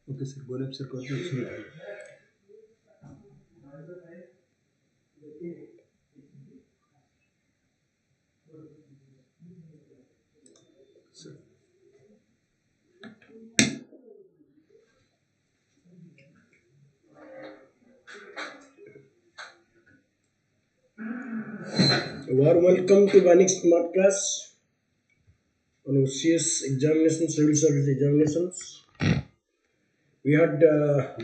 Okay, sir. Golab sir, congratulations. Sir. A warm welcome to Vanik Smart Class on OCS examinations, civil service examinations. We had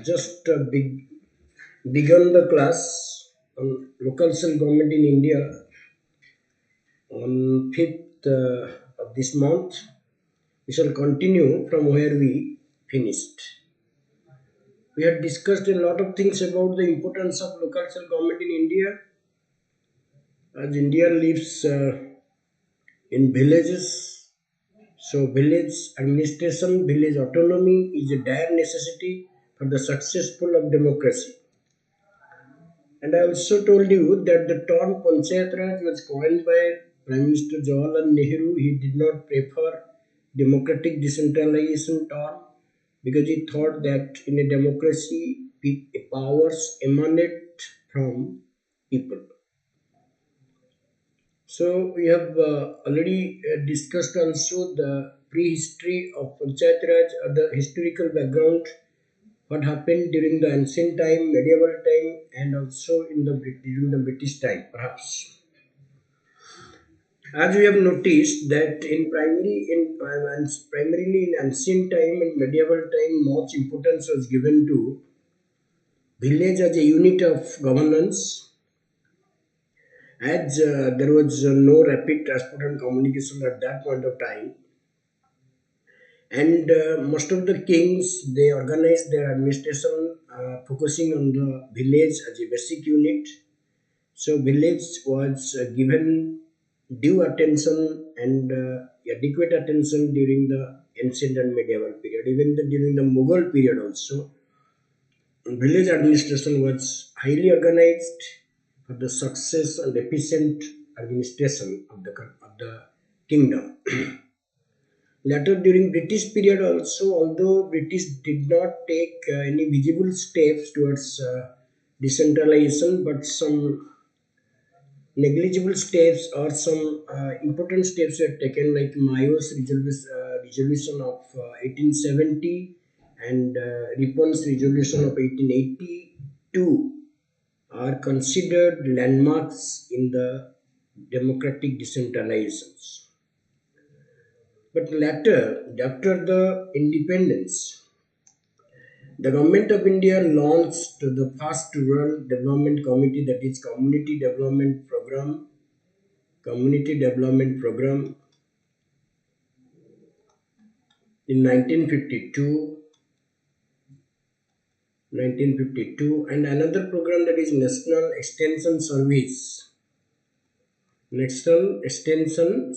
just begun the class on local cell government in India on 5th of this month. We shall continue from where we finished. We had discussed a lot of things about the importance of local cell government in India, as India lives in villages. So village administration, village autonomy is a dire necessity for the successful of democracy. And I also told you that the term Panchayat Raj was coined by Prime Minister Jawaharlal Nehru. He did not prefer democratic decentralization term because he thought that in a democracy powers emanate from people. So we have already discussed also the prehistory of Panchayat Raj, the historical background, what happened during the ancient time, medieval time, and also during the British time, perhaps. As we have noticed that primarily in ancient time and medieval time, much importance was given to village as a unit of governance, as there was no rapid transport and communication at that point of time. And most of the kings, they organized their administration focusing on the village as a basic unit. So village was given due attention and adequate attention during the ancient and medieval period. Even during the Mughal period also, village administration was highly organized for the success and efficient administration of the kingdom. Later during British period also, although British did not take any visible steps towards decentralization, but some negligible steps or some important steps were taken, like Mayo's resolution of 1870 and Ripon's resolution of 1882 are considered landmarks in the democratic decentralizations. But later, after the independence, the government of India launched the first rural development committee, that is community development program in 1952, and another program, that is National Extension Service, National Extension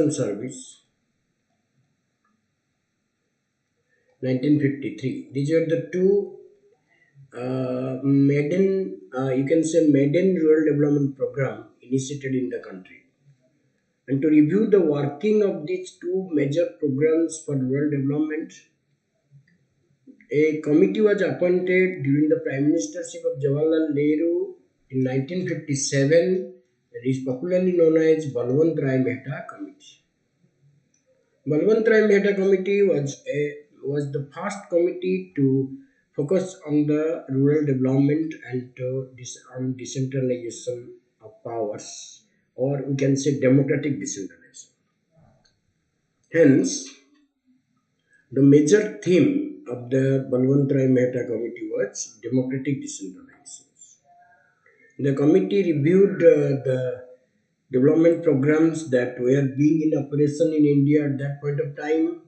Service 1953. These are the two you can say maiden rural development program initiated in the country. And to review the working of these two major programs for rural development, a committee was appointed during the Prime Ministership of Jawaharlal Nehru in 1957. It is popularly known as Balwant Rai Mehta Committee. Balwant Rai Mehta Committee was the first committee to focus on the rural development and on decentralization of powers, or we can say democratic decentralization. Hence, the major theme of the Balwant Rai Mehta Committee was democratic decentralization. The committee reviewed the development programs that were being in operation in India at that point of time,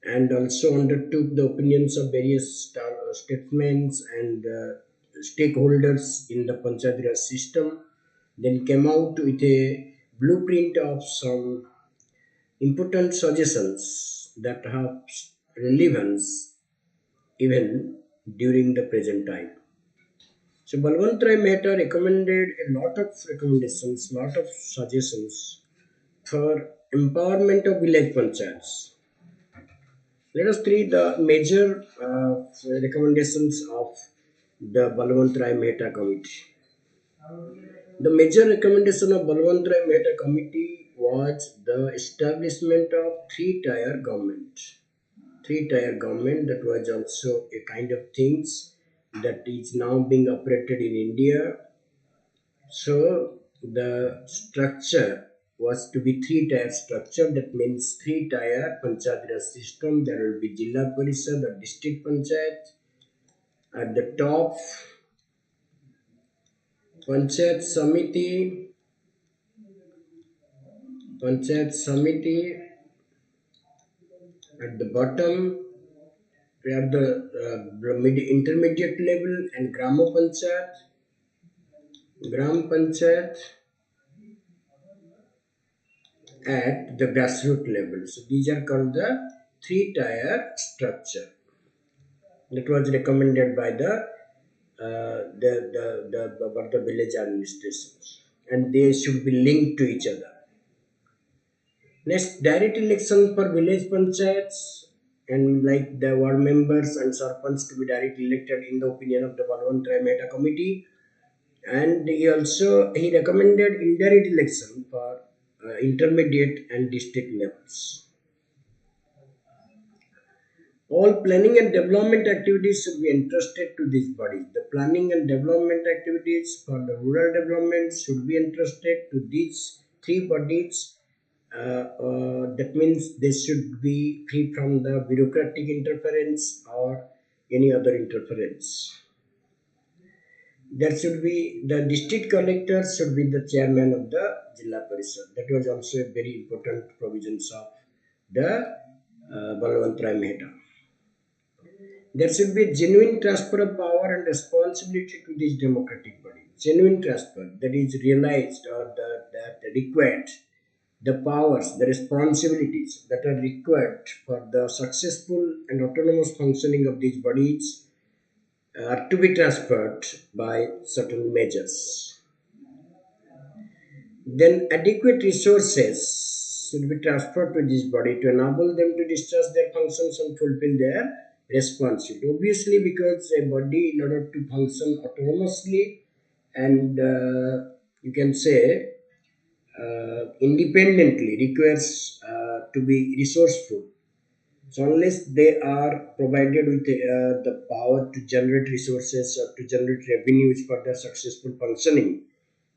and also undertook the opinions of various statesmen and stakeholders in the Panchayat Raj system, then came out with a blueprint of some important suggestions that have relevance even during the present time. So Balwant Rai Mehta recommended a lot of recommendations, lot of suggestions for empowerment of village panchayats. Let us read the major recommendations of the Balwant Rai Mehta Committee. The major recommendation of Balwant Rai Mehta Committee was the establishment of three-tier government. Three-tier government, that was also a kind of things that is now being operated in India. So the structure was to be three-tier structure. That means three-tier Panchayat Raj system. There will be Jilla Parishad or district Panchayat. At the top, Panchayat Samiti, Panchayat Samiti. At the bottom, we have the intermediate level and Gram Panchayat at the grassroots level. So these are called the three-tier structure. That was recommended by the village administrations, and they should be linked to each other. Next, direct election for village panchayats, and like the ward members and sarpanch to be directly elected in the opinion of the Balwant Rai Mehta Committee. And he recommended indirect election for intermediate and district levels. All planning and development activities should be entrusted to these bodies. The planning and development activities for the rural development should be entrusted to these three bodies. That means they should be free from the bureaucratic interference or any other interference. There should be the district collector should be the chairman of the Jilla Parishad. That was also a very important provisions of the Balwant Rai Mehta. There should be genuine transfer of power and responsibility to this democratic body. Genuine transfer that is realized or that required, the powers, the responsibilities that are required for the successful and autonomous functioning of these bodies are to be transferred by certain measures. Then adequate resources should be transferred to this body to enable them to discharge their functions and fulfill their responsibility. Obviously, because a body, in order to function autonomously and you can say independently, requires to be resourceful. So unless they are provided with the power to generate resources or to generate revenues for their successful functioning,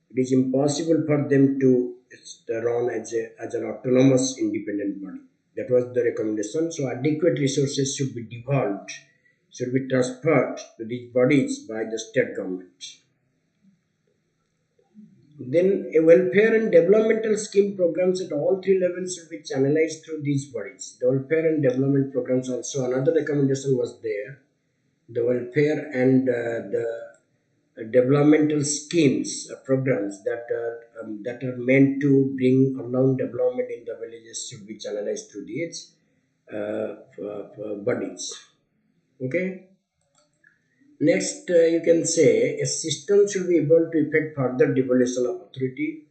it is impossible for them to run as an autonomous independent body. That was the recommendation. So adequate resources should be devolved, should be transferred to these bodies by the state government. Then a welfare and developmental scheme programs at all three levels should be channelized through these bodies. The welfare and development programs also, another recommendation was there. The welfare and the developmental schemes, programs that are meant to bring around development in the villages should be channelized through these bodies. Okay. Next, you can say a system should be able to effect further devolution of authority.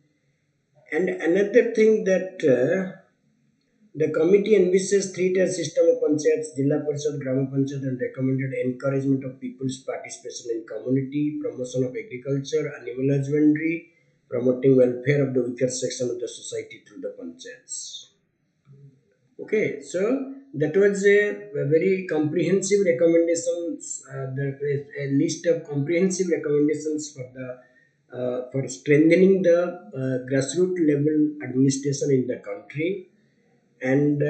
And another thing that the committee envisages three-tier system of panchayats, Jilla Parishad, Gram Panchayat, and recommended encouragement of people's participation in community, promotion of agriculture, animal husbandry, promoting welfare of the weaker section of the society through the panchayats. Okay, so that was a very comprehensive recommendations. There is a list of comprehensive recommendations for the for strengthening the grassroots level administration in the country. And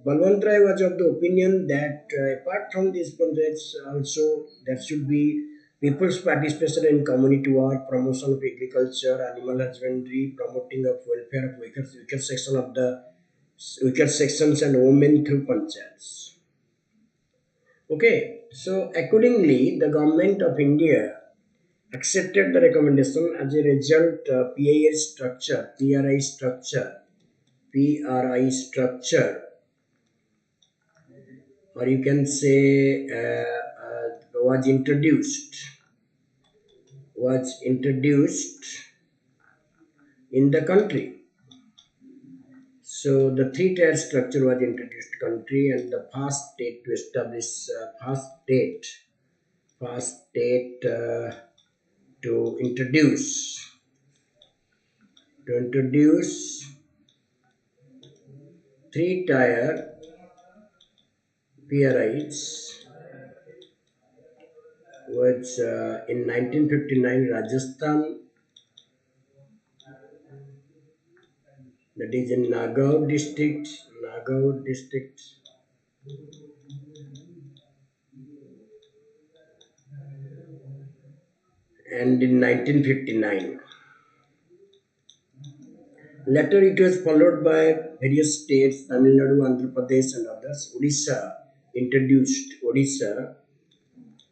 Balwant Rai was of the opinion that apart from these projects, also there should be people's participation in community work, promotion of agriculture, animal husbandry, promoting of welfare of weaker section of the weaker sections and women through panchayats. Okay, so accordingly, the government of India accepted the recommendation. As a result, PRI structure, or you can say was introduced in the country. So the three-tier structure was introduced to country, and the first state to establish first state to introduce three-tier PRIs was in 1959 Rajasthan, that is in Nagaur district, and in 1959. Later, it was followed by various states, Tamil Nadu, Andhra Pradesh, and others. Introduced, Odisha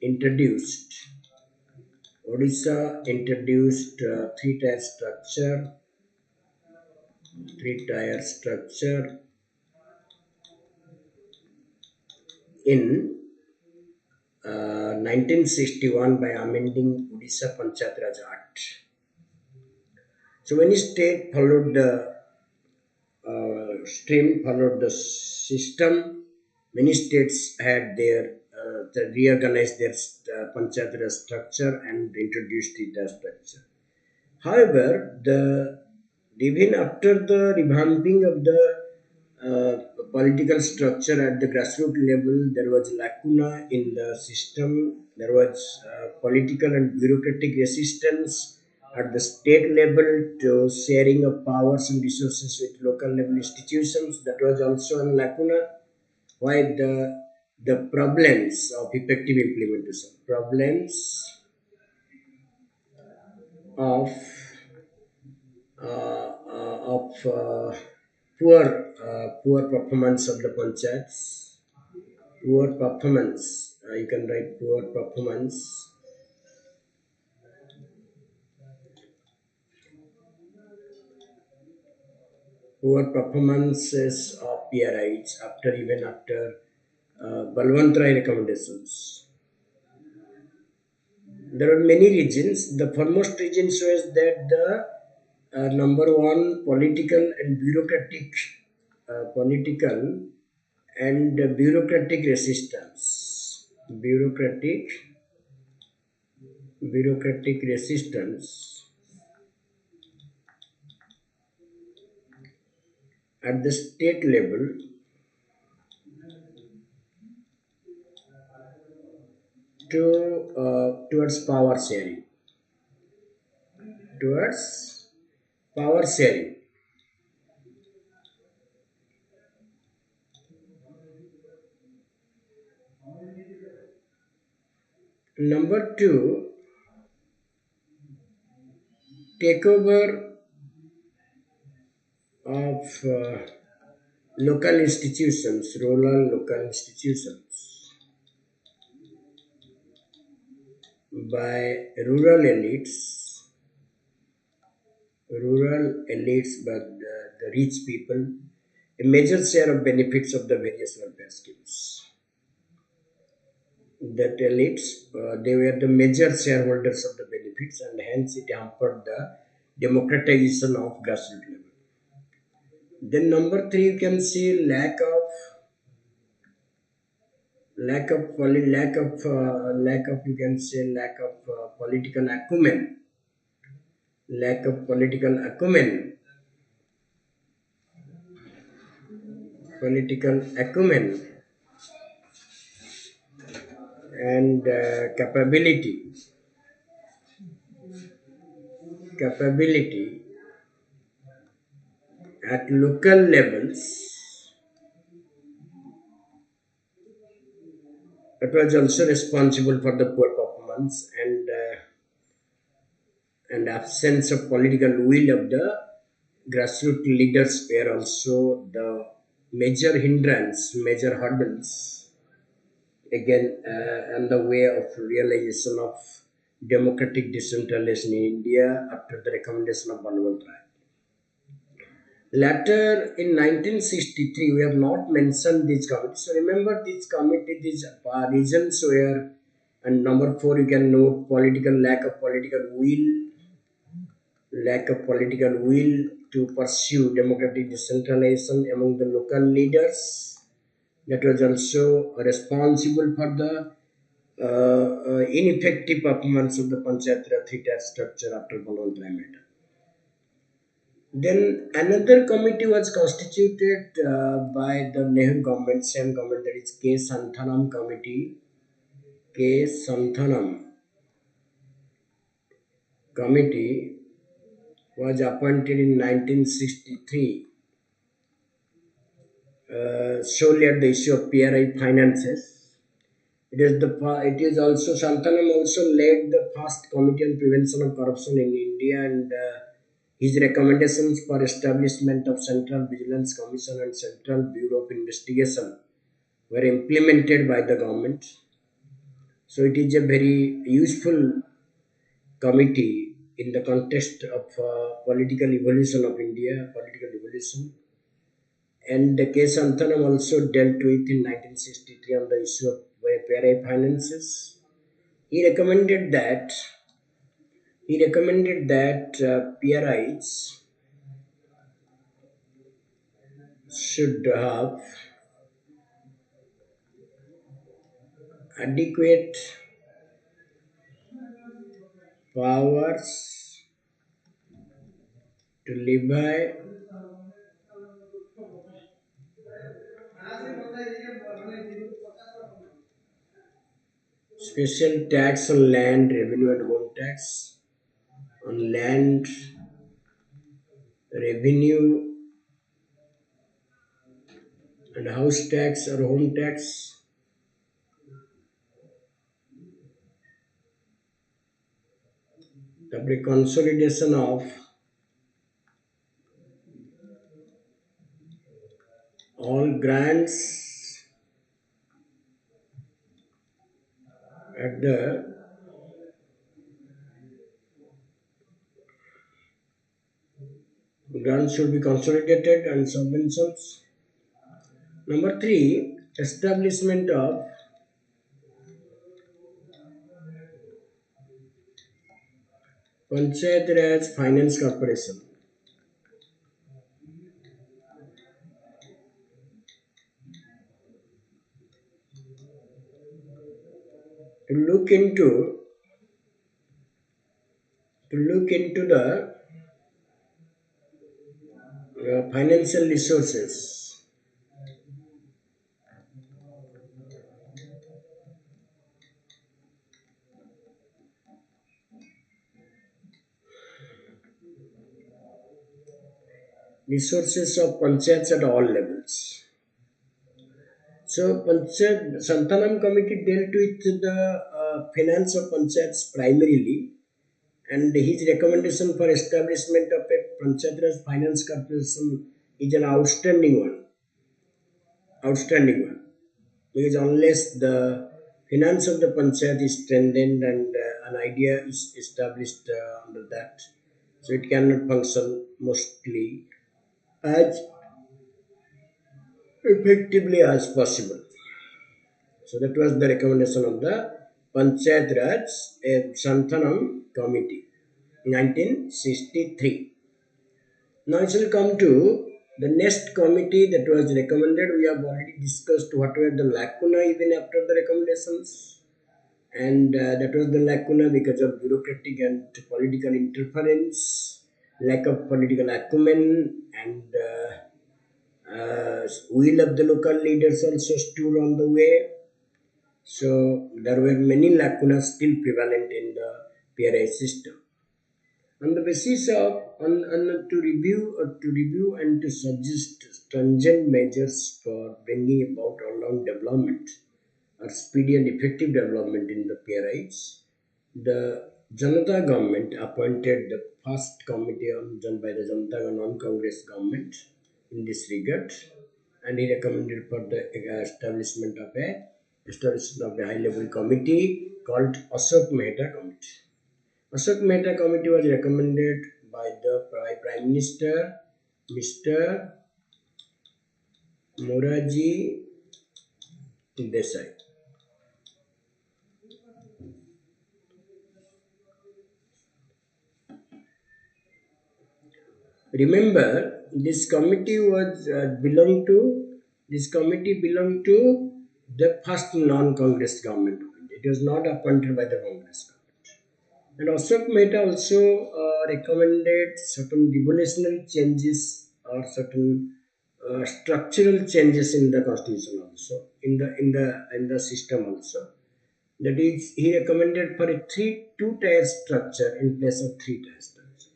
introduced three-tier structure in 1961 by amending Odisha Panchayat Raj Act. So many states followed followed the system. Many states had reorganized their Panchayat Raj structure and introduced the structure. However, even after the revamping of the political structure at the grassroots level, there was lacuna in the system. There was political and bureaucratic resistance at the state level to sharing of powers and resources with local level institutions. That was also a lacuna. Why the problems of effective implementation, problems of poor performance of the panchayats, poor performance. You can write poor performances of PRIs after Balwantrai recommendations. There are many regions. The foremost region shows that the number one political and bureaucratic resistance. Bureaucratic resistance at the state level to towards power sharing. Towards power sharing. Number two, takeover of rural local institutions by but the rich people, a major share of benefits of the various welfare schemes. That elites, they were the major shareholders of the benefits, and hence it hampered the democratization of grassroots level. Then number three, you can see lack of political acumen, lack of political acumen, political acumen, and capability at local levels. It was also responsible for the poor performance and absence of political will of the grassroots leaders were also the major hurdles again on the way of realization of democratic decentralization in India after the recommendation of Balwantrai. Later in 1963, we have not mentioned these committees. So remember these regions where, and number four, you can note lack of political will to pursue democratic decentralization among the local leaders. That was also responsible for the ineffective performance of the Panchayat Raj three-tier structure after Balwant Rai matter. Then another committee was constituted by the Nehru government, same government, that is K. Santhanam committee. K. Santhanam committee was appointed in 1963 solely at the issue of PRI finances. It is also Santhanam also led the first committee on prevention of corruption in India, and his recommendations for establishment of Central Vigilance Commission and Central Bureau of Investigation were implemented by the government. So it is a very useful committee in the context of political evolution of India, political evolution. And the case Anthanam also dealt with in 1963 on the issue of PRI finances. He recommended that PRIs should have adequate powers to levy special tax on land revenue and home tax, on land revenue and house tax or home tax, the consolidation of all grants at the grants should be consolidated and subventions. Number three, establishment of Panchayat Raj Finance Corporation to look into the financial resources of panchayats at all levels. So Panchayat Santanam committee dealt with the finance of panchayats primarily, and his recommendation for establishment of a Panchayat Raj Finance Corporation is an outstanding one, because unless the finance of the panchayat is strengthened and an idea is established under that, so it cannot function mostly as effectively as possible. So that was the recommendation of the Panchayat Raj Santhanam Committee, 1963. Now it will come to the next committee that was recommended. We have already discussed what were the lacuna even after the recommendations, and that was the lacuna because of bureaucratic and political interference, lack of political acumen, and will of the local leaders also stood on the way. So there were many lacunas still prevalent in the PRI system. On the basis of to review and to suggest stringent measures for bringing about all-round development or speedy and effective development in the PRIs, the Janata government appointed the first committee done by the Janata non-Congress government in this regard, and he recommended for the establishment of a high-level committee called Ashok Mehta Committee. Ashok Mehta Committee was recommended by the Prime Minister, Mr. Moraji Desai. Remember, this committee belonged to the first non-Congress government of India. It was not appointed by the Congress government. And Ashok Mehta also recommended certain revolutionary changes or certain structural changes in the constitution also, in the system also. That is, he recommended for a two-tier structure in place of three-tier structure.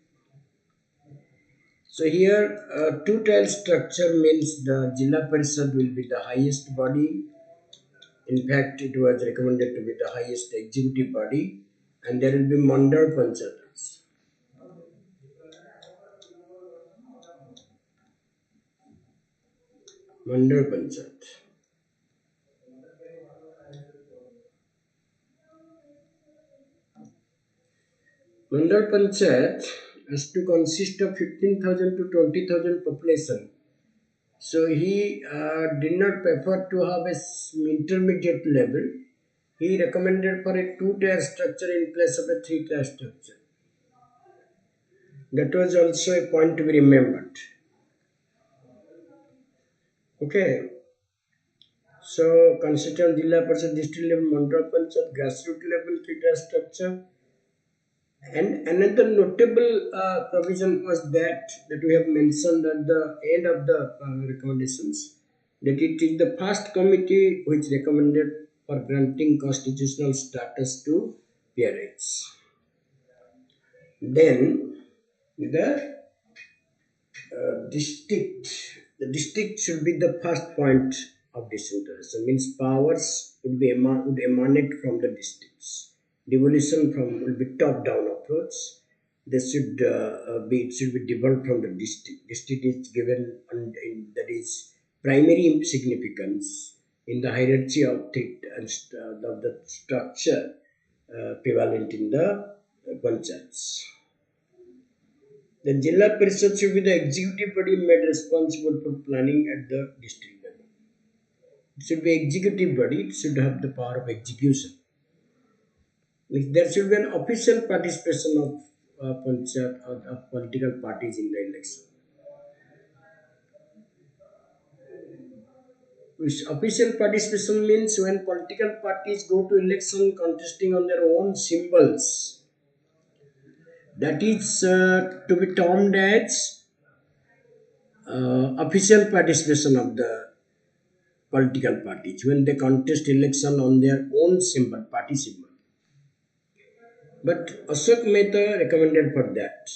So here, two-tier structure means the Jilla Parishad will be the highest body. In fact, it was recommended to be the highest executive body, and there will be Mandal Panchayats. Mandal Panchayat. Mandal Panchayat has to consist of 15,000 to 20,000 population. So he did not prefer to have intermediate level. He recommended for a two-tier structure in place of a three-tier structure. That was also a point to be remembered. Okay. So consider Jilla Parishad district level, Mandal Panchayat, grassroots level three-tier structure. And another notable provision was that we have mentioned at the end of the recommendations, that it is the first committee which recommended for granting constitutional status to peerage. Then the district. The district should be the first point of decentralization. Means powers would emanate from the districts. Devolution from will be top-down approach. This should it should be devolved from the district. District is given that is primary significance in the hierarchy of the structure prevalent in the panchayats. The Jilla Parishad should be the executive body made responsible for planning at the district level. It should be executive body, it should have the power of execution. There should be an official participation of panchayat or of political parties in the election. Which official participation means when political parties go to election contesting on their own symbols. That is to be termed as official participation of the political parties when they contest election on their own symbol, party symbol. But Ashok Mehta recommended for that.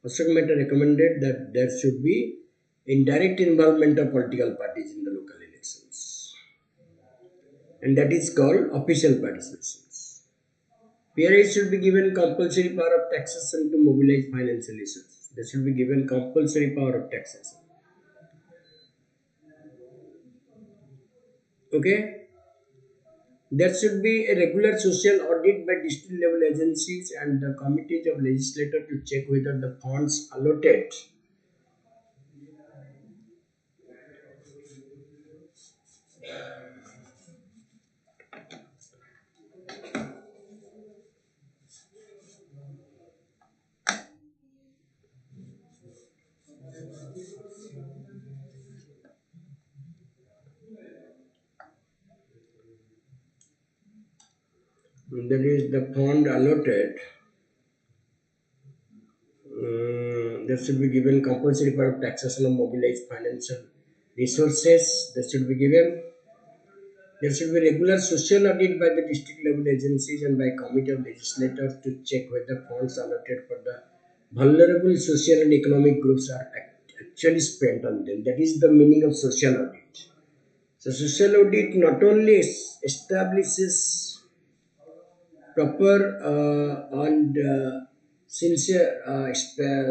Ashok Mehta recommended that there should be indirect involvement of political parties in the local elections. And that is called official participations. PRA should be given compulsory power of taxation to mobilize financial resources. They should be given compulsory power of taxation. Okay? There should be a regular social audit by district level agencies and the committees of legislators to check whether the funds allotted that is the fund allotted there should be given compulsory power of taxation of mobilized financial resources. There should be regular social audit by the district level agencies and by committee of legislators to check whether funds allotted for the vulnerable social and economic groups are actually spent on them. That is the meaning of social audit. So social audit not only establishes proper and sincere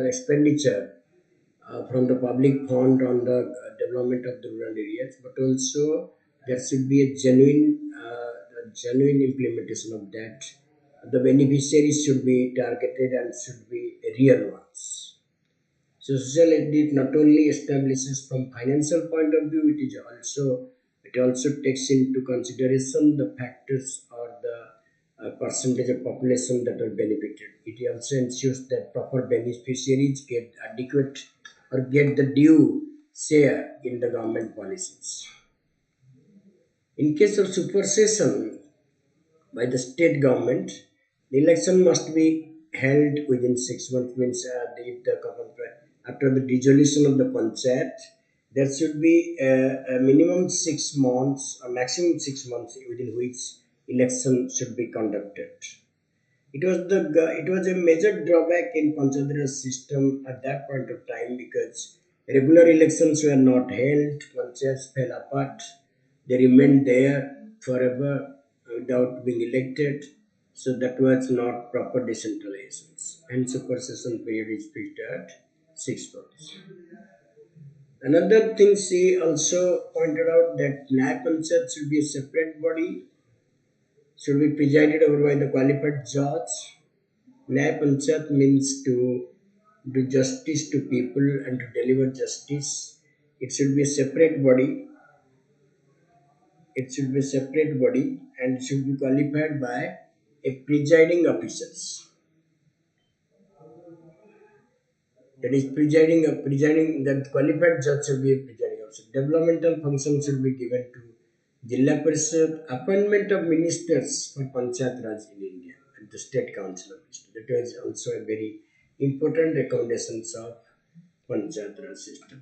expenditure from the public fund on the development of the rural areas, but also there should be a genuine implementation of that. The beneficiaries should be targeted and should be real ones. So social audit not only establishes from financial point of view, it also takes into consideration the factors or the percentage of population that are benefited. It also ensures that proper beneficiaries get adequate or get the due share in the government policies. In case of supersession by the state government, the election must be held within 6 months. Means if the government, after the dissolution of the panchayat, there should be a minimum 6 months, a maximum 6 months within which election should be conducted. It was a major drawback in Panchayat Raj system at that point of time because regular elections were not held. Panchayats fell apart. They remained there forever without being elected. So that was not proper decentralization. And supersession period is fixed at 6 months. Another thing she also pointed out that Nyaya Panchayat should be a separate body, should be presided over by the qualified judge. Nyaya Panchayat means to do justice to people and to deliver justice. It should be a separate body. It should be a separate body and should be qualified by a presiding officers. That is presiding that qualified judge should be a presiding officer. Developmental function should be given to Jilla Parishad, appointment of ministers for Panchayat Raj in India at the State Council of Ministers. That was also a very important recommendations of Panchayat Raj system.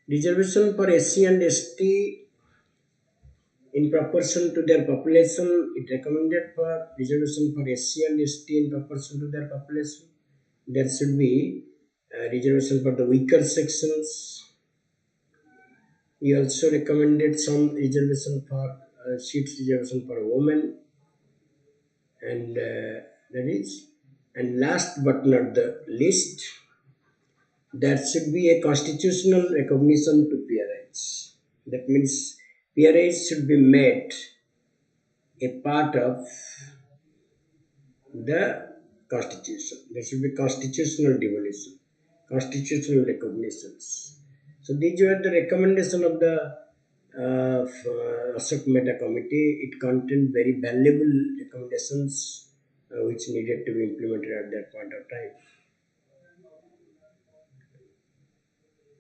Reservation for SC and ST in proportion to their population. It recommended for reservation for SC and ST in proportion to their population. There should be reservation for the weaker sections. He also recommended some reservation for seats reservation for women, and that is. And last but not the least, there should be a constitutional recognition to PRIs. That means PRIs should be made a part of the constitution. There should be constitutional devolution, constitutional recognitions. So these were the recommendation of the Ashok Mehta committee. It contained very valuable recommendations which needed to be implemented at that point of time.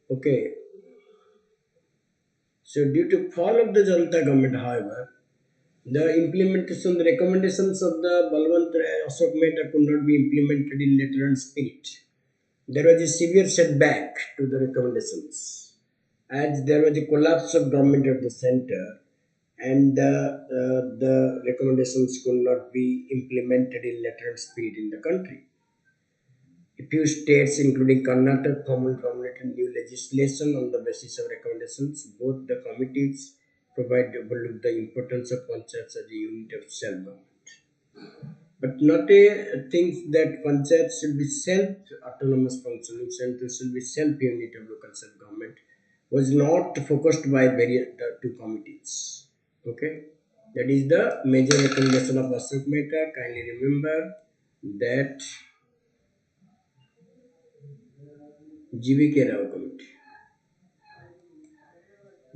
Okay, so due to fall of the Janata government, however, the implementation, the recommendations of the Balwant Ashok Mehta could not be implemented in letter and spirit. There was a severe setback to the recommendations as there was a collapse of government at the center and the recommendations could not be implemented in letter and spirit in the country. A few states, including Karnataka, formulated new legislation on the basis of recommendations. Both the committees provide overlook the importance of panchayats as a unit of self-government. But not a thing that panchayats should be self-autonomous functioning, central should be self-unit of local self-government was not focused by the two committees. Okay, that is the major recommendation of Ashok Mehta. Kindly remember that GVK Rao committee.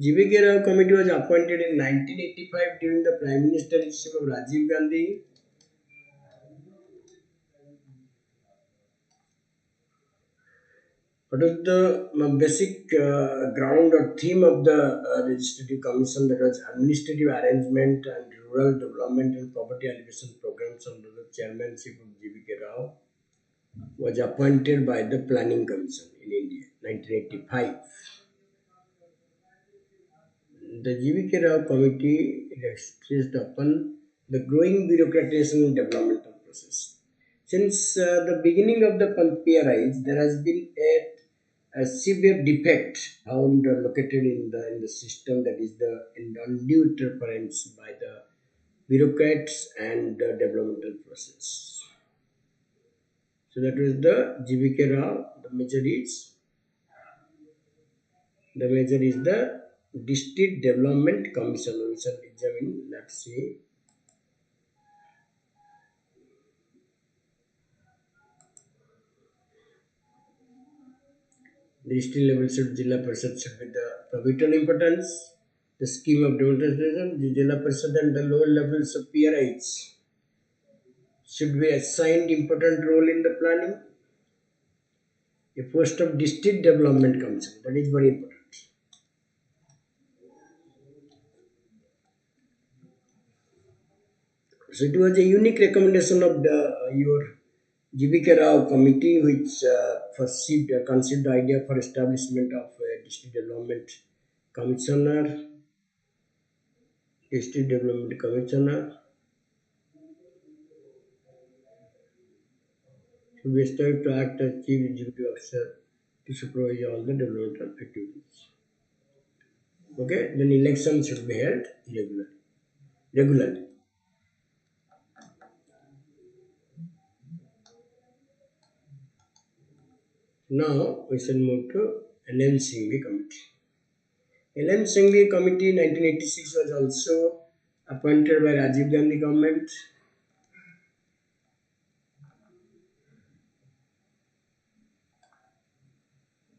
GVK Rao committee was appointed in 1985 during the Prime Ministership of Rajiv Gandhi. What is the basic ground or theme of the Legislative Commission? That was administrative arrangement and rural development and poverty alleviation programs under the chairmanship of GVK Rao was appointed by the Planning Commission in India, 1985. The GVK Rao committee stressed upon the growing bureaucratization and developmental process. Since the beginning of the PRIs, there has been a severe defect found located in the system, that is the undue interference by the bureaucrats and the developmental process. So that was the GVK Rao. The major is the District Development Commission. We shall examine. Let's see. The district level should Jilla Parishad should be the vital importance. The scheme of demonstration, the Jilla Parishad and the lower levels of PRIs should be assigned important role in the planning. A post of district development comes. That is very important. So it was a unique recommendation of your GBK Rao committee, which conceived the idea for establishment of a commissioner, district development commissioner, to be established to act as chief executive officer to supervise all the developmental activities. Okay, then elections should be held regularly. Now we shall move to LM Singhvi committee. LM Singhvi committee 1986 was also appointed by Rajiv Gandhi government.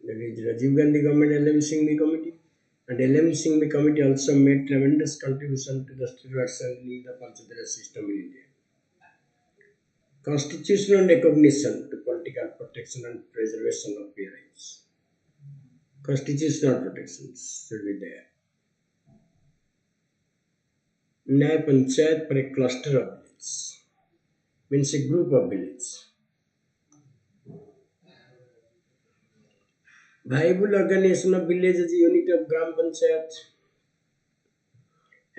That is Rajiv Gandhi government LM Singhvi committee. And LM Singhvi committee also made tremendous contribution to the structure in the Panchayat system in India. Constitutional recognition to political protection and preservation of PRIs. Constitutional protections should be there. Nyaya Panchayat for a cluster of villages, means a group of villages. Viable organization of village as a unit of Gram Panchayat,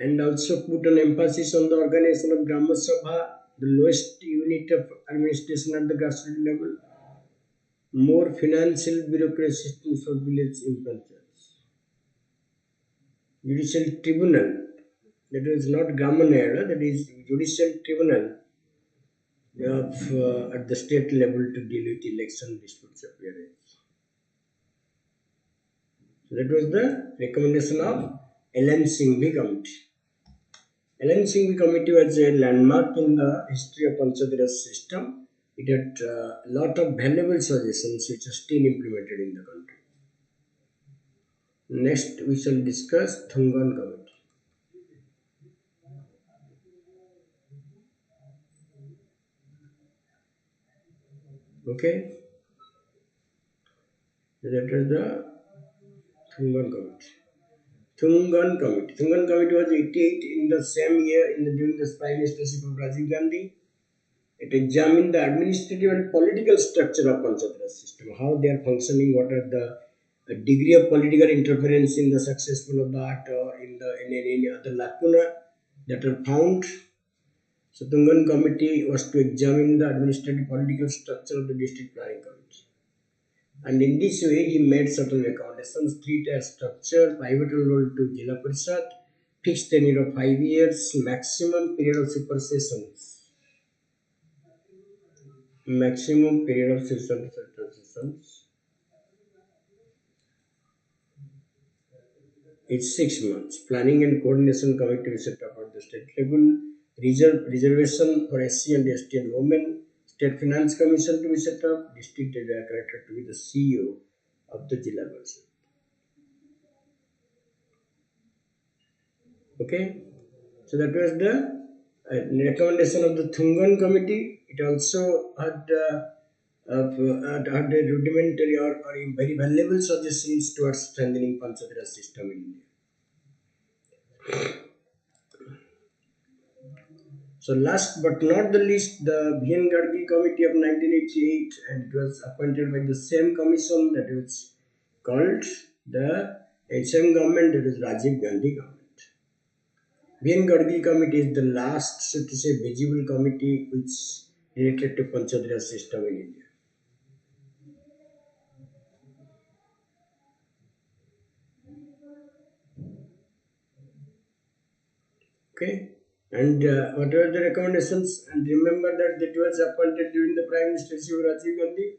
and also put an emphasis on the organization of Gram Sabha, the lowest unit of administration at the grassroots level. More financial bureaucracy systems for village in panchayats. Judicial tribunal, that is not Gramanayana, that is judicial tribunal of at the state level to deal with election disputes appearance. So that was the recommendation of LN Singhvi committee. LN Singhvi committee was a landmark in the history of Panchayat Raj system. It had a lot of valuable suggestions which are still implemented in the country. Next, we shall discuss Thungan committee. Okay, that was the Thungan committee. Thungan committee. Thungan committee was 88 in the same year during the prime ministership of Rajiv Gandhi. It examined the administrative and political structure of Panchayat Raj system, how they are functioning, what are the degree of political interference in the successful of that or in any other lacuna that are found. So Thungan committee was to examine the administrative political structure of the district planning committee. And in this way, he made certain recommendations: three-tier structure, pivotal role to Jilla Parishad, fixed tenure of 5 years, maximum period of supersessions. Maximum period of supersessions is 6 months. Planning and coordination committee will set up at the state level. Reservation for SC and ST and women. State Finance Commission to be set up. District Area Collector to be the CEO of the Jilla Parishad. Okay, so that was the recommendation of the Thungan committee. It also had a rudimentary or very valuable suggestions towards strengthening Panchayat Raj system in India. So last but not the least, the VN Gadgi committee of 1988, and it was appointed by the same commission that was called the HM government, that is Rajiv Gandhi government. VN Gadgi committee is the last, so to say, visible committee which related to Panchayat Raj system in India. Okay, and what were the recommendations? And remember that it was appointed during the Prime Minister Rajiv Gandhi.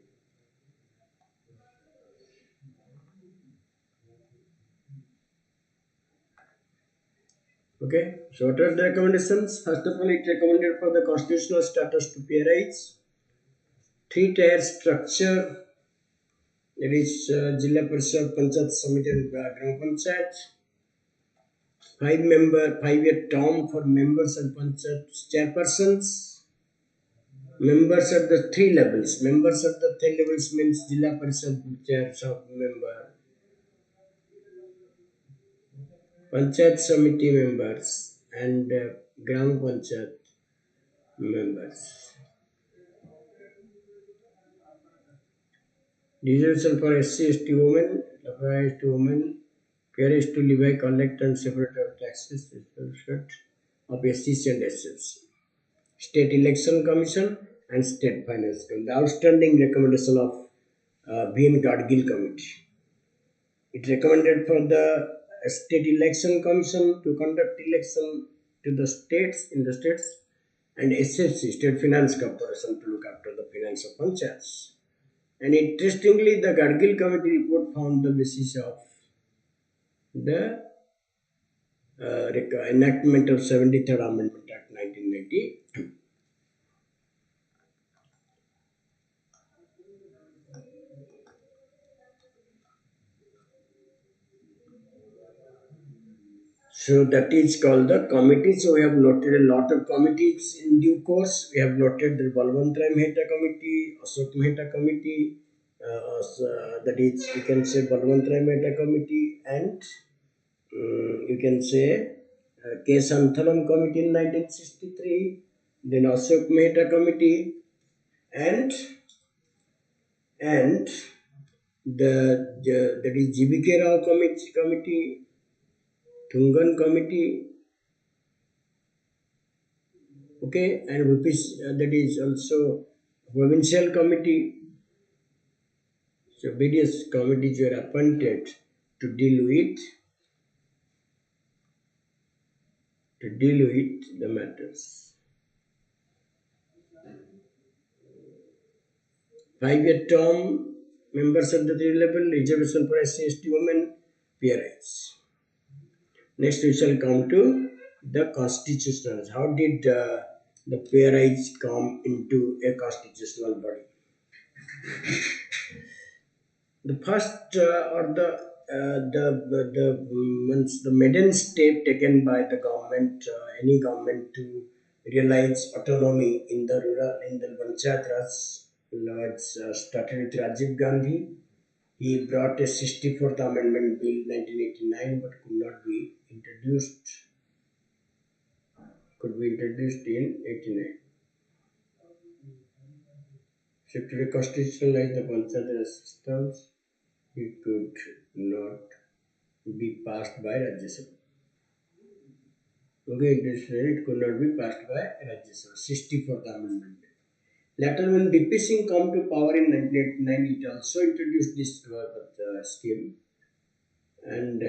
Okay, so what are the recommendations? First of all, it recommended for the constitutional status to PRIs, three-tier structure, that is Jilla Parishad, Panchayat Samiti and Gram Panchayat. 5-year term for members and panchayat chairpersons. Members at the three levels. Members at the three levels means Jilla Parishad chair sub member, Panchayat Samiti members, and Gram Panchayat members. Reservation for SC, ST women, applies to women, care to levy, collect and separate of taxes of SCs and SFC. State Election Commission and State Finance Commission. The outstanding recommendation of Bhin Gadgil Committee. It recommended for the State Election Commission to conduct election to the states in the states and SFC, State Finance Corporation, to look after the finance of panchayats. And interestingly, the Gadgil Committee report found the basis of the enactment of 73rd Amendment Act 1992. So that is called the committee. So we have noted a lot of committees in due course. We have noted the Balwantrai Mehta Committee, Ashok Mehta Committee, that is, you can say Balwantrai Mehta Committee, and you can say K. Santhanam Committee in 1963, then Ashok Mehta Committee, and and that is GBK Rao Committee, Tungan Committee, okay, and that is also provincial committee. So various committees were appointed to deal with the matters. 5-year term, members at the three level, reservation for SC, ST women, PRIs. Next we shall come to the constitutional. How did the PRIs come into a constitutional body? The first or the maiden step taken by the government, any government, to realize autonomy in the rural, in the Panchayat Raj, started with Rajiv Gandhi. He brought a 64th Amendment Bill 1989, but could not be introduced. Could be introduced in 89. So to reconstitutionalize the Panchayat Raj systems, it could not be passed by Rajya Sabha. Okay, it could not be passed by Rajya Sabha. 64th Amendment. Later, when BP Singh come to power in 1989, it also introduced this scheme, and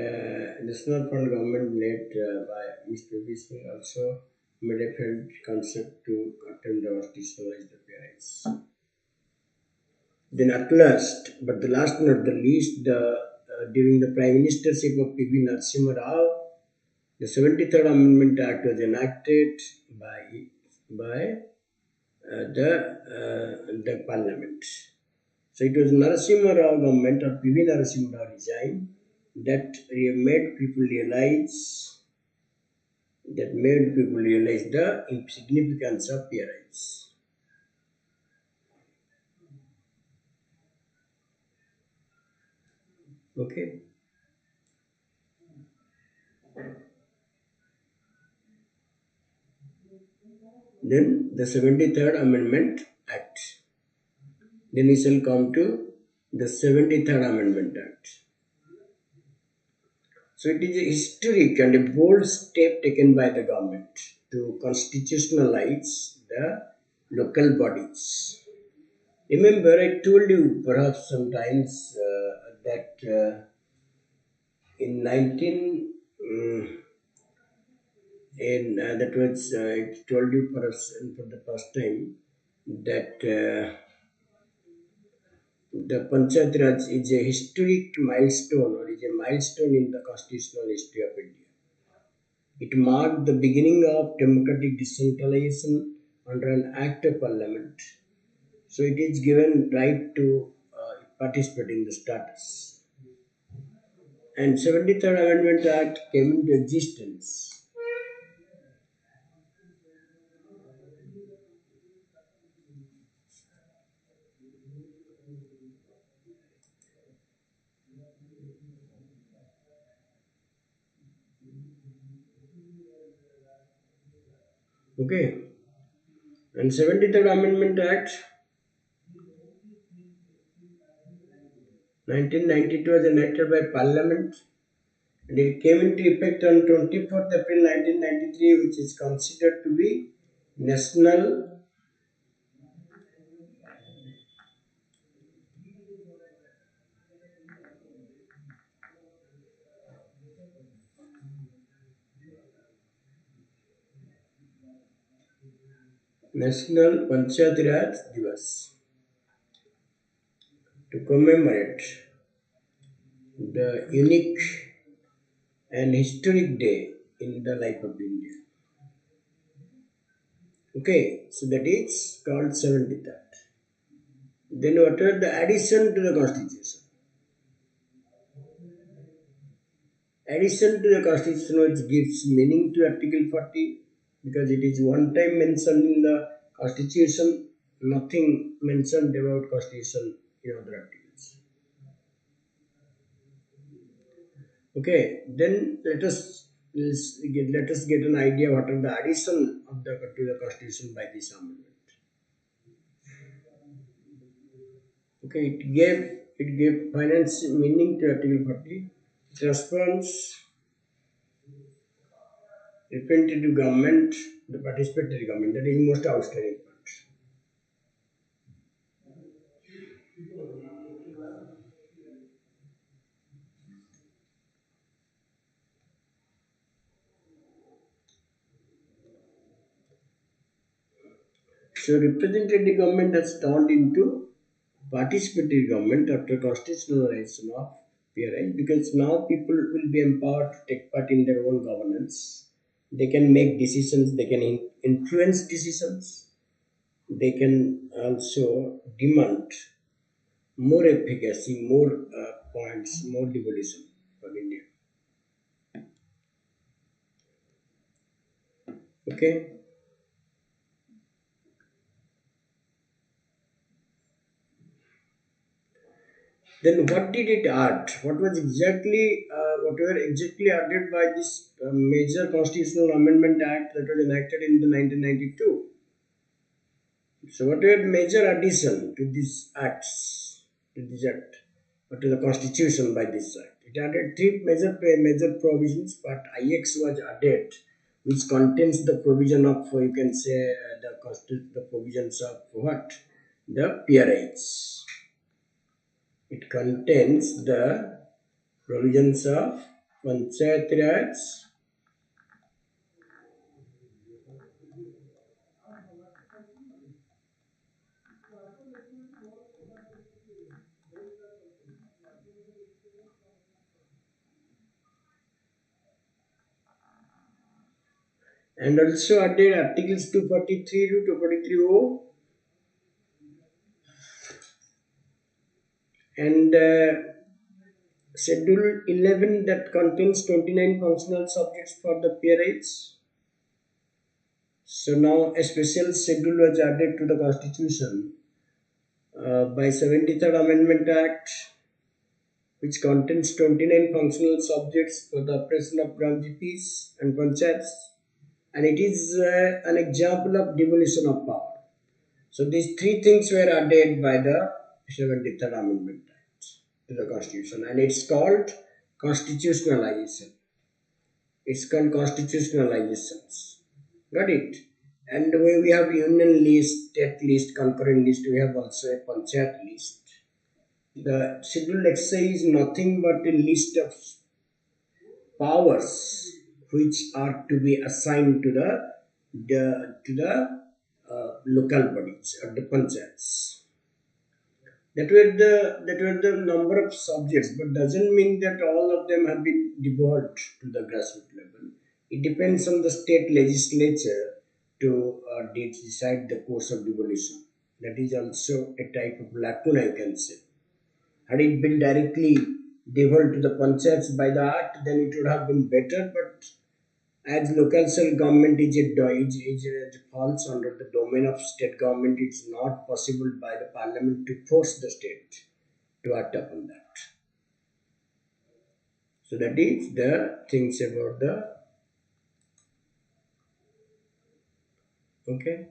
National Fund government led by Mr. BP Singh also made a failed concept to attempt to constitutionalize the PRIs. Then at last, but the last not the least, during the Prime Ministership of P.V. Narasimha Rao, the 73rd Amendment Act was enacted by the Parliament. So it was Narasimha Rao government or P.V. Narasimha Rao regime that made people realize the insignificance of PRIs. Okay. Then the 73rd Amendment Act. Then we shall come to the 73rd Amendment Act. So it is a historic and a bold step taken by the government to constitutionalize the local bodies. Remember, I told you perhaps sometimes that in 19 that was I told you perhaps for the first time that the Panchayat Raj is a historic milestone, or is a milestone in the constitutional history of India. It marked the beginning of democratic decentralization under an act of parliament. So it is given right to participate in the status. and 73rd Amendment Act came into existence. Okay, and 73rd Amendment Act 1992 was enacted by Parliament and it came into effect on 24th April 1993, which is considered to be National National Panchayat Raj Divas to commemorate the unique and historic day in the life of India. Okay, so that is called 73rd. Then what are the addition to the constitution? Addition to the constitution which gives meaning to Article 40 because it is one time mentioned in the constitution, nothing mentioned about constitution in other articles. Okay, then let us get an idea what are the addition of the to the constitution by this amendment. Okay, it gave finance meaning to Article 40. It responds representative government, the participatory government. That is most outstanding part. So representative government has turned into participatory government after constitutionalization of PRI because now people will be empowered to take part in their own governance. They can make decisions, they can influence decisions, they can also demand more efficacy, more points, more devolution for India. Okay. Then what did it add? What were exactly added by this major constitutional amendment act that was enacted in the 1992? So what were major addition to these acts, to this act, or to the constitution by this act? It added three major provisions, but IX was added, which contains the provision of, you can say, the provisions of what? The peerage. It contains the provisions of Panchayat Raj and also added Articles 243 to 243O and Schedule 11 that contains 29 functional subjects for the peerage. So now a special schedule was added to the Constitution by 73rd Amendment Act which contains 29 functional subjects for the operation of Gram GPs and Panchayats and it is an example of devolution of power. So these three things were added by the 73rd Amendment Act to the Constitution and it's called constitutionalization. It's called constitutionalizations. Got it? And we have union list, state list, concurrent list, we have also a panchayat list. The scheduled exercise is nothing but a list of powers which are to be assigned to the local bodies or the panchayats. That were the number of subjects, but doesn't mean that all of them have been devolved to the grassroots level. It depends on the state legislature to decide the course of devolution. That is also a type of lacuna, you can say. Had it been directly devolved to the panchayats by the act, then it would have been better. But as local self government it falls under the domain of state government, it's not possible by the parliament to force the state to act upon that. So that is the things about the okay.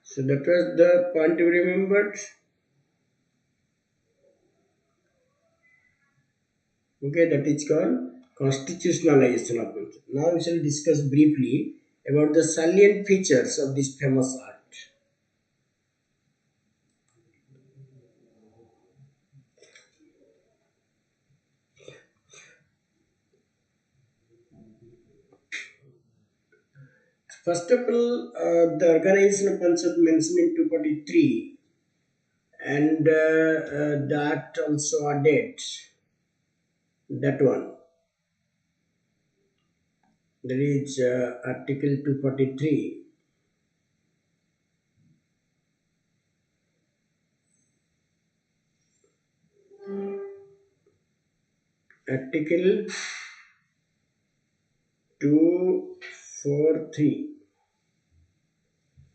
So that was the point you remembered. Okay, that is called constitutionalization of concept. Now we shall discuss briefly about the salient features of this famous act. First of all, the organization of concept mentioned in 243 and that also added that one. That is Article 243. Article 243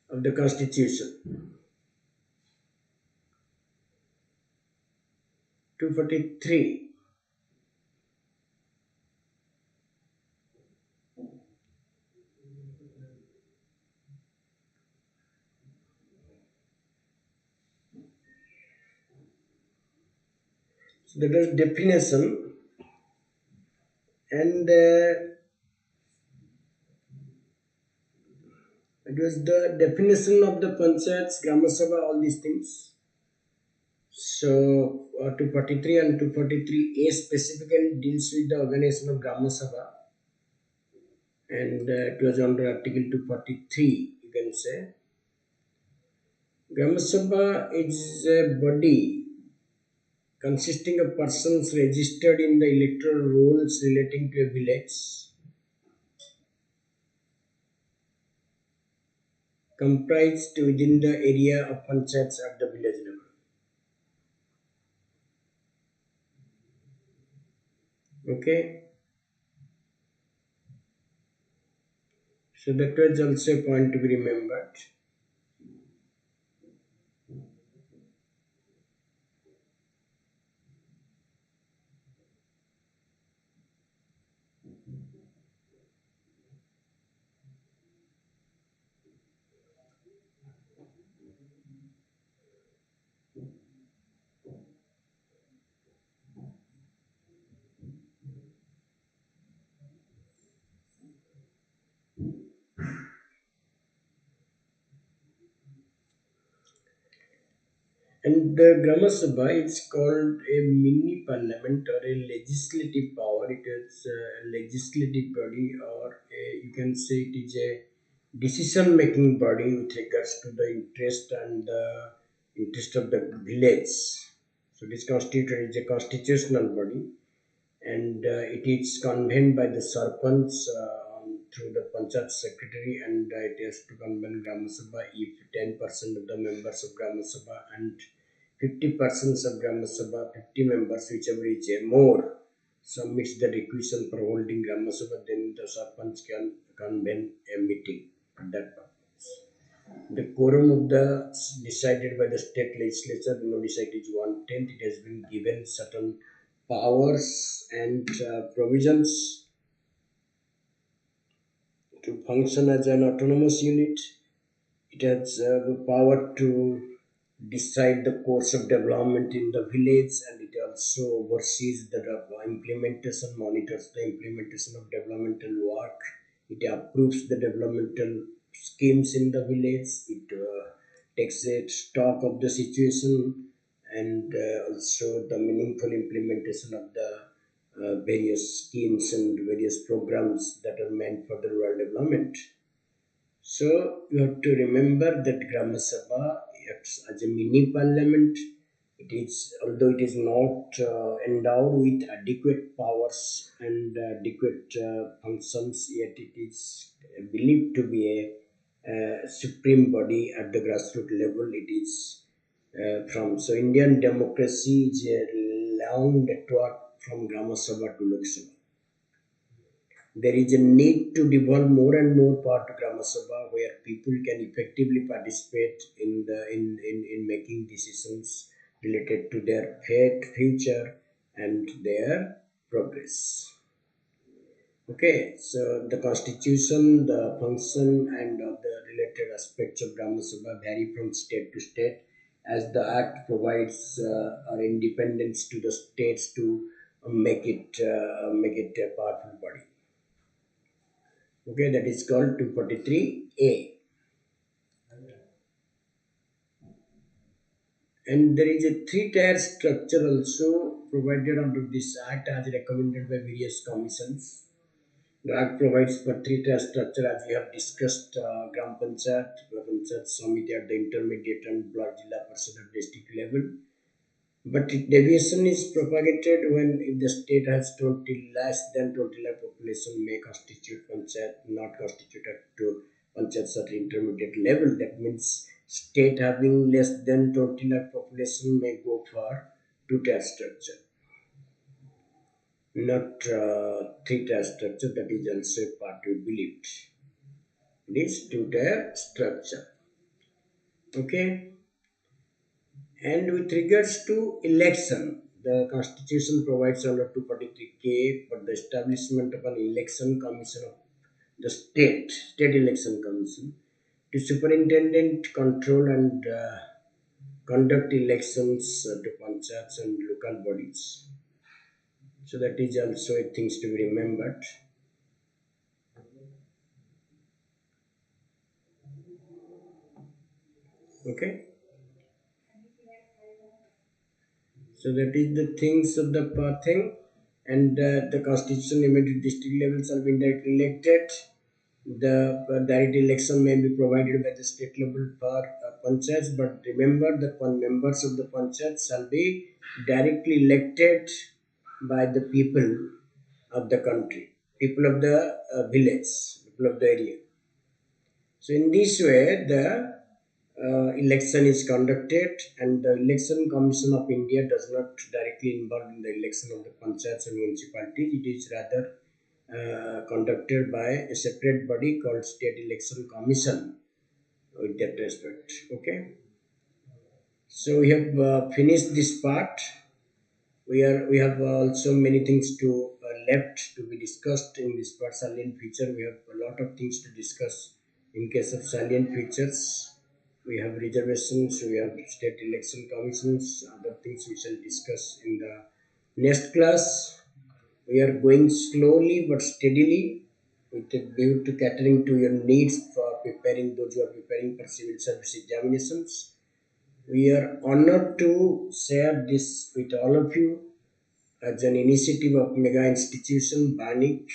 of the Constitution. 243. So that is definition and it was the definition of the panchayats, Grama Sabha, all these things. So 243 and 243A specifically deals with the organization of Grama Sabha and it was under Article 243, you can say. Grama Sabha is a body consisting of persons registered in the electoral rolls relating to a village, comprised within the area of panchayats at the village level. Okay, so that was also a point to be remembered. And the Grama Sabha is called a mini parliament or a legislative power. It is a legislative body, or you can say it is a decision making body with regards to the interest and the interest of the village. So this constitution is a constitutional body and it is convened by the Sarpanch through the Panchayat Secretary and it has to convene Grama Sabha if 10% of the members of Grama Sabha and 50% of Grama Sabha, 50 members, whichever is more, submits the requisition for holding Grama Sabha, then the Sarpanch can convene a meeting at that purpose. The quorum of the decided by the state legislature, decided is 1/10. It has been given certain powers and provisions to function as an autonomous unit. It has the power to decide the course of development in the village and it also oversees the implementation, monitors the implementation of developmental work. It approves the developmental schemes in the village. It takes a stock of the situation and also the meaningful implementation of the various schemes and various programs that are meant for the rural development. So you have to remember that Grama Sabha acts as a mini parliament. It is, although it is not endowed with adequate powers and adequate functions, yet it is believed to be a supreme body at the grassroots level. It is from. So Indian democracy is a long network from Gram Sabha to Lok Sabha. There is a need to devolve more and more power to Gram Sabha, where people can effectively participate in making decisions related to their fate, future, and their progress. Okay, so the constitution, the function, and the related aspects of Gram Sabha vary from state to state, as the Act provides our independence to the states to make it a powerful body. Okay, that is called 243A. And there is a three-tier structure also provided under this Act as recommended by various commissions. The Act provides for three-tier structure as we have discussed, Gram Panchayat Samiti at the intermediate and Block Jilla Parishad at district level. But deviation is propagated when if the state has 20 less than 20 lakh population may constitute panchayat, not constituted to panchayats at intermediate level. That means state having less than 20 lakh population may go for two-tier structure, not three-tier structure. That is also a part we believed. This two-tier structure. Okay. And with regards to election, the Constitution provides under 243K for the establishment of an election commission of the state election commission to superintendent control and conduct elections to panchayats and local bodies. So that is also a things to be remembered. Okay. So that is the things of the thing, and the constitution limited district level shall be indirectly elected. The direct election may be provided by the state level for panchayats, but remember the members of the panchayats shall be directly elected by the people of the country, people of the village, people of the area. So in this way, the election is conducted, and the Election Commission of India does not directly involve in the election of the panchayats and municipalities. It is rather conducted by a separate body called State Election Commission with that respect. Okay, so we have finished this part. We have also many things to left to be discussed in this part. Salient feature, we have a lot of things to discuss in case of salient features. We have reservations, we have state election commissions, other things we shall discuss in the next class. We are going slowly but steadily with a view to catering to your needs for preparing those who are preparing for civil service examinations. We are honored to share this with all of you as an initiative of mega institution BANIC.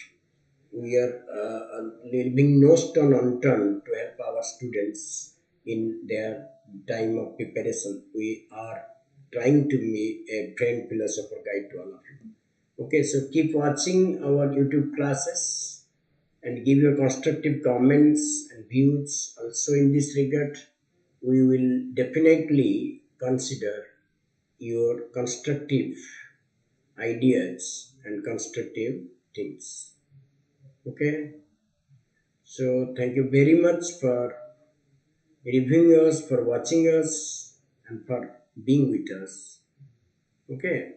We are leaving no stone unturned to help our students in their time of preparation. We are trying to be a trained philosopher guide to all of you. Okay, so keep watching our YouTube classes and give your constructive comments and views. Also, in this regard, we will definitely consider your constructive ideas and constructive things. Okay, so thank you very much for reviewing us, for watching us, and for being with us. Okay,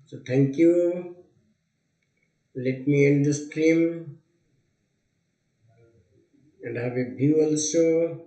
so thank you. Let me end the stream and have a view also.